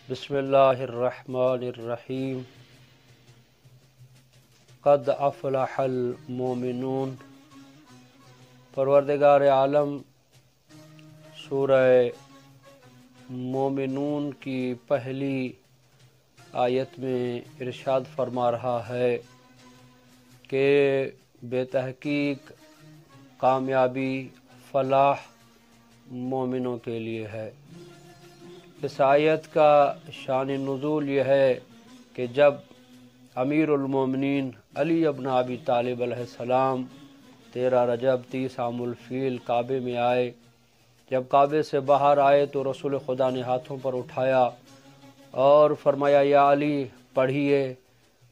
بسم اللہ الرحمن الرحیم قد افلح المومنون۔ پروردگار عالم سورہ مومنون کی پہلی آیت میں ارشاد فرما رہا ہے کہ بے تحقیق کامیابی فلاح مومنوں کے لیے ہے۔ اس آیت کا شان نزول یہ ہے کہ جب امیر المومنین علی ابن ابی طالب علیہ السلام 13 رجب 30 عام الفیل کعبے میں آئے، جب کعبے سے باہر آئے تو رسول خدا نے ہاتھوں پر اٹھایا اور فرمایا یا علی پڑھیے۔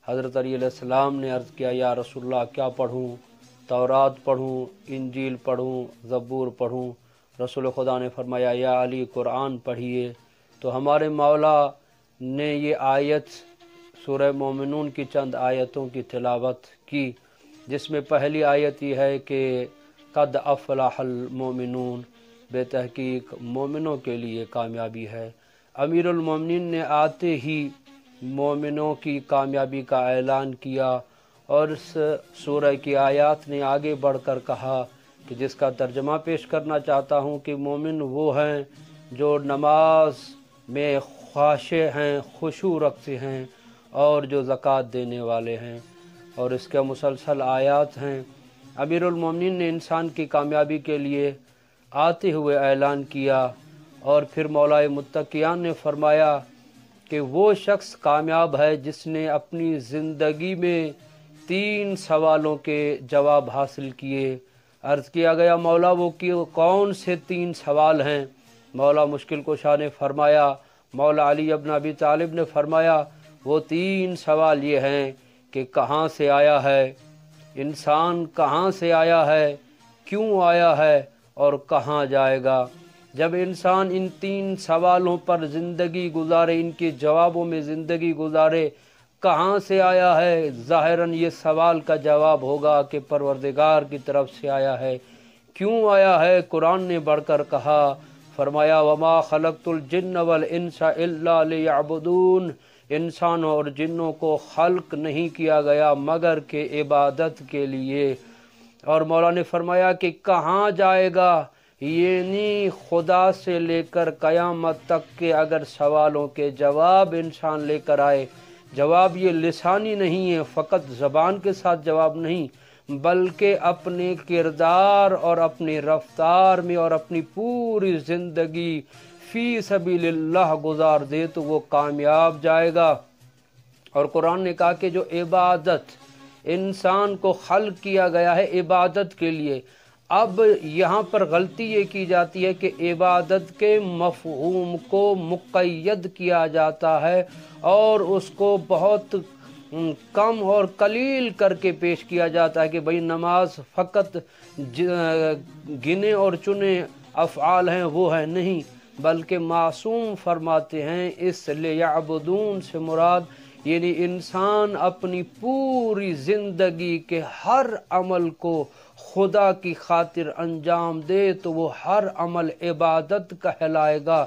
حضرت علی علیہ السلام نے عرض کیا یا رسول اللہ کیا پڑھوں؟ تورات پڑھوں، انجیل پڑھوں، زبور پڑھوں؟ رسول خدا نے فرمایا یا علی قرآن پڑھیے۔ تو ہمارے مولا نے یہ آیت سورہ مومنون کی چند آیتوں کی تلاوت کی، جس میں پہلی آیت یہ ہے کہ قد افلح المومنون، بے تحقیق مومنوں کے لیے کامیابی ہے۔ امیر المومنین نے آتے ہی مومنوں کی کامیابی کا اعلان کیا، اور اس سورہ کی آیات نے آگے بڑھ کر کہا کہ جس کا ترجمہ پیش کرنا چاہتا ہوں کہ مومن وہ ہیں جو نماز میں خاشع ہیں، خشوع رکھتے ہیں، اور جو زکوٰۃ دینے والے ہیں، اور اس کے مسلسل آیات ہیں۔ امیر المومنین نے انسان کی کامیابی کے لیے آتے ہوئے اعلان کیا، اور پھر مولا متقیان نے فرمایا کہ وہ شخص کامیاب ہے جس نے اپنی زندگی میں 3 سوالوں کے جواب حاصل کیے۔ عرض کیا گیا مولا وہ کون سے 3 سوال ہیں؟ مولا مشکل کشا نے فرمایا، مولا علی ابن ابی طالب نے فرمایا وہ 3 سوال یہ ہیں کہ کہاں سے آیا ہے، انسان کہاں سے آیا ہے، کیوں آیا ہے، اور کہاں جائے گا۔ جب انسان ان 3 سوالوں پر زندگی گزارے، ان کے جوابوں میں زندگی گزارے، کہاں سے آیا ہے، ظاہراً یہ سوال کا جواب ہوگا کہ پروردگار کی طرف سے آیا ہے۔ کیوں آیا ہے؟ قرآن نے بڑھ کر کہا، فرمایا وما خلقت الجن والانس الا لیعبدون، انسانوں اور جنوں کو خلق نہیں کیا گیا مگر کہ عبادت کے لیے۔ اور مولا نے فرمایا کہ کہاں جائے گا، یعنی خدا سے لے کر قیامت تک کے اگر سوالوں کے جواب انسان لے کر آئے، جواب یہ لسانی نہیں ہے، فقط زبان کے ساتھ جواب نہیں، بلکہ اپنے کردار اور اپنی رفتار میں اور اپنی پوری زندگی فی سبیل اللہ گزار دے تو وہ کامیاب جائے گا۔ اور قرآن نے کہا کہ جو عبادت انسان کو خلق کیا گیا ہے عبادت کے لیے، اب یہاں پر غلطی یہ کی جاتی ہے کہ عبادت کے مفہوم کو مقید کیا جاتا ہے اور اس کو بہت کم اور قلیل کر کے پیش کیا جاتا ہے کہ بھئی نماز فقط گنے اور چنے افعال ہیں، وہ ہیں نہیں، بلکہ معصوم فرماتے ہیں اس لیعبدون سے مراد یعنی انسان اپنی پوری زندگی کے ہر عمل کو خدا کی خاطر انجام دے تو وہ ہر عمل عبادت کہلائے گا۔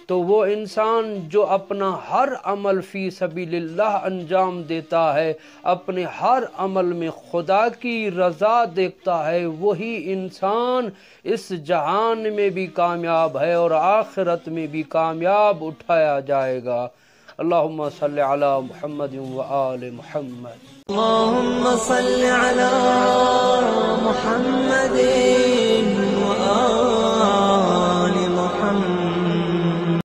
تو وہ انسان جو اپنا ہر عمل فی سبیل اللہ انجام دیتا ہے، اپنے ہر عمل میں خدا کی رضا دیکھتا ہے، وہی انسان اس جہان میں بھی کامیاب ہے اور آخرت میں بھی کامیاب اٹھایا جائے گا۔ اللہم صلی علی محمد و آل محمد۔ اللہم صلی علی محمد